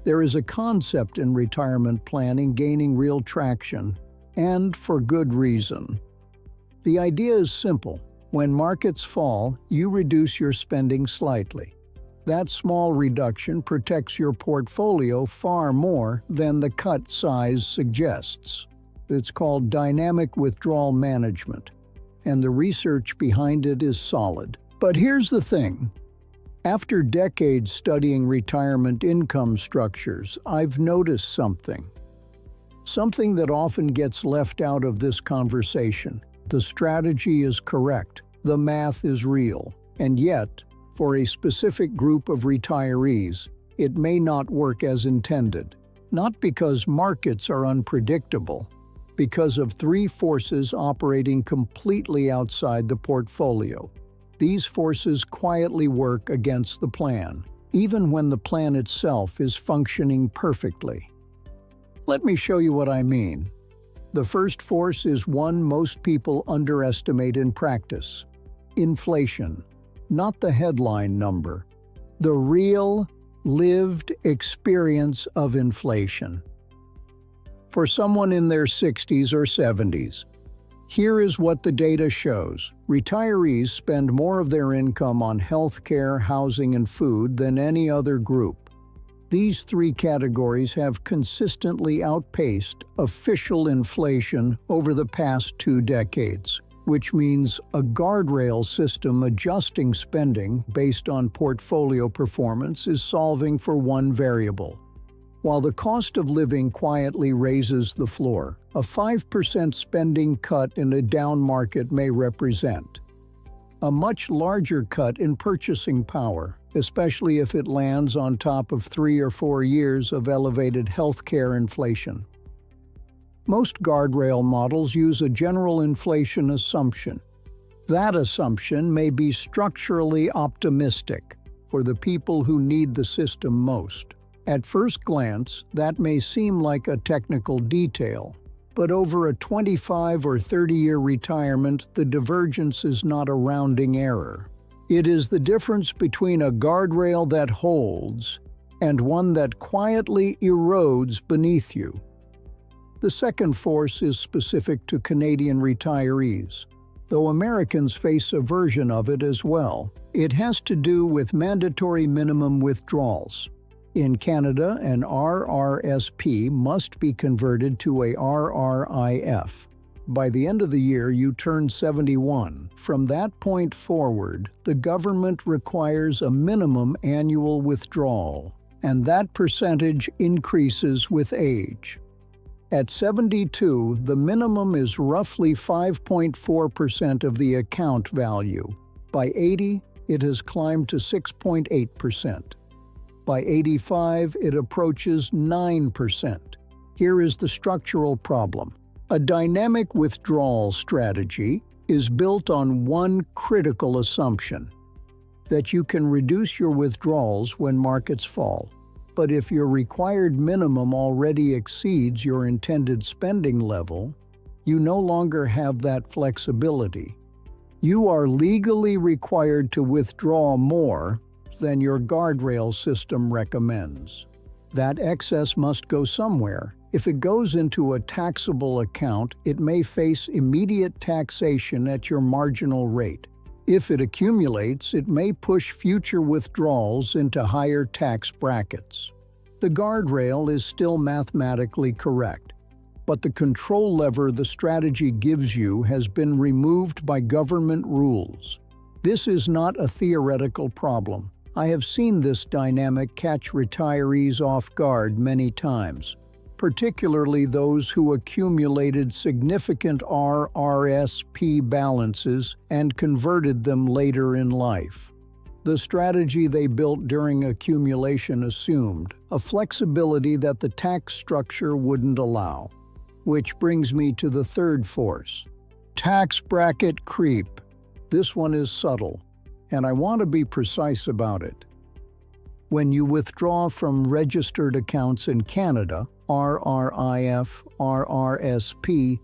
There is a concept in retirement planning gaining real traction, and for good reason. The idea is simple. When markets fall, you reduce your spending slightly. That small reduction protects your portfolio far more than the cut size suggests. It's called dynamic withdrawal management, and the research behind it is solid. But here's the thing. After decades studying retirement income structures, I've noticed something. Something that often gets left out of this conversation. The strategy is correct, the math is real, and yet, for a specific group of retirees, it may not work as intended. Not because markets are unpredictable, because of three forces operating completely outside the portfolio. These forces quietly work against the plan, even when the plan itself is functioning perfectly. Let me show you what I mean. The first force is one most people underestimate in practice: inflation. Not the headline number, the real, lived experience of inflation. For someone in their 60s or 70s, here is what the data shows. Retirees spend more of their income on healthcare, housing, and food than any other group. These three categories have consistently outpaced official inflation over the past 2 decades. Which means a guardrail system adjusting spending based on portfolio performance is solving for one variable. While the cost of living quietly raises the floor, a 5% spending cut in a down market may represent a much larger cut in purchasing power, especially if it lands on top of 3 or 4 years of elevated healthcare inflation. Most guardrail models use a general inflation assumption. That assumption may be structurally optimistic for the people who need the system most. At first glance, that may seem like a technical detail, but over a 25 or 30-year retirement, the divergence is not a rounding error. It is the difference between a guardrail that holds and one that quietly erodes beneath you. The second force is specific to Canadian retirees, though Americans face a version of it as well. It has to do with mandatory minimum withdrawals. In Canada, an RRSP must be converted to a RRIF. By the end of the year, you turn 71. From that point forward, the government requires a minimum annual withdrawal, and that percentage increases with age. At 72, the minimum is roughly 5.4% of the account value. By 80, it has climbed to 6.8%. By 85, it approaches 9%. Here is the structural problem. A dynamic withdrawal strategy is built on one critical assumption: that you can reduce your withdrawals when markets fall. But if your required minimum already exceeds your intended spending level, you no longer have that flexibility. You are legally required to withdraw more than your guardrail system recommends. That excess must go somewhere. If it goes into a taxable account, it may face immediate taxation at your marginal rate. If it accumulates, it may push future withdrawals into higher tax brackets. The guardrail is still mathematically correct, but the control lever the strategy gives you has been removed by government rules. This is not a theoretical problem. I have seen this dynamic catch retirees off guard many times, particularly those who accumulated significant RRSP balances and converted them later in life. The strategy they built during accumulation assumed a flexibility that the tax structure wouldn't allow. Which brings me to the third force: tax bracket creep. This one is subtle, and I want to be precise about it. When you withdraw from registered accounts in Canada, RRIF, RRSP,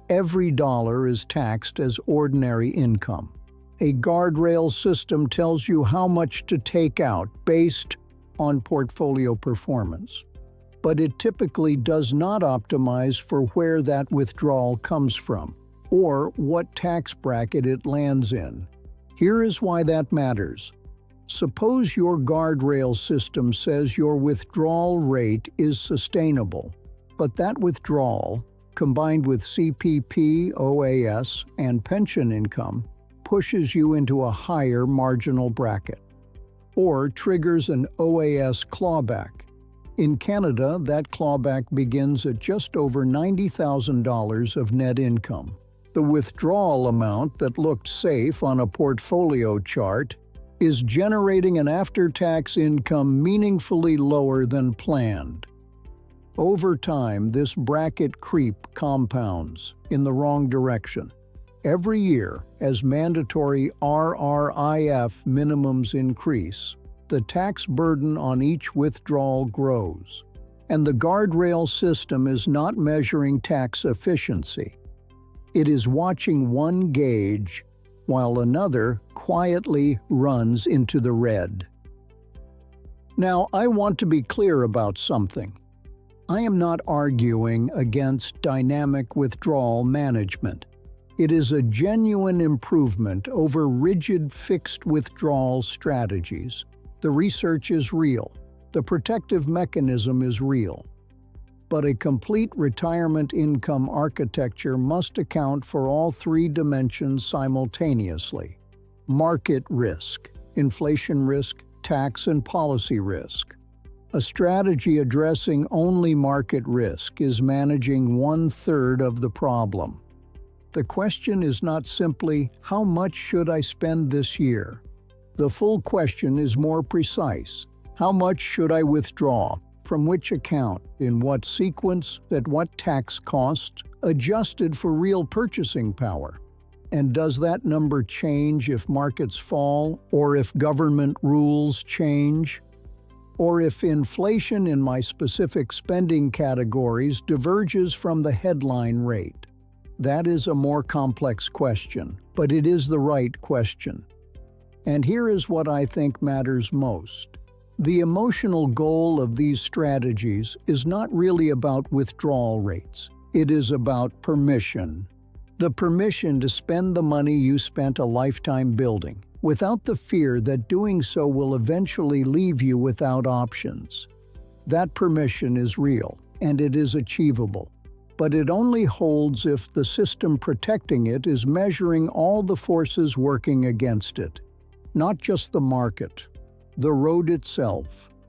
every dollar is taxed as ordinary income. A guardrail system tells you how much to take out based on portfolio performance. but it typically does not optimize for where that withdrawal comes from or what tax bracket it lands in. Here is why that matters. Suppose your guardrail system says your withdrawal rate is sustainable, but that withdrawal, combined with CPP, OAS, and pension income, pushes you into a higher marginal bracket, or triggers an OAS clawback. In Canada, that clawback begins at just over $90,000 of net income. The withdrawal amount that looked safe on a portfolio chart is generating an after-tax income meaningfully lower than planned. Over time, this bracket creep compounds in the wrong direction. Every year, as mandatory RRIF minimums increase, the tax burden on each withdrawal grows, and the guardrail system is not measuring tax efficiency. It is watching one gauge while another quietly runs into the red. Now, I want to be clear about something. I am not arguing against dynamic withdrawal management. It is a genuine improvement over rigid fixed withdrawal strategies. The research is real. The protective mechanism is real. But a complete retirement income architecture must account for all three dimensions simultaneously: market risk, inflation risk, tax and policy risk. A strategy addressing only market risk is managing 1/3 of the problem. The question is not simply, how much should I spend this year? The full question is more precise. How much should I withdraw? From which account, in what sequence, at what tax cost, adjusted for real purchasing power? And does that number change if markets fall, or if government rules change? Or if inflation in my specific spending categories diverges from the headline rate? That is a more complex question, but it is the right question. And here is what I think matters most. The emotional goal of these strategies is not really about withdrawal rates. It is about permission. The permission to spend the money you spent a lifetime building, without the fear that doing so will eventually leave you without options. That permission is real, and it is achievable. But it only holds if the system protecting it is measuring all the forces working against it. Not just the market, the road itself,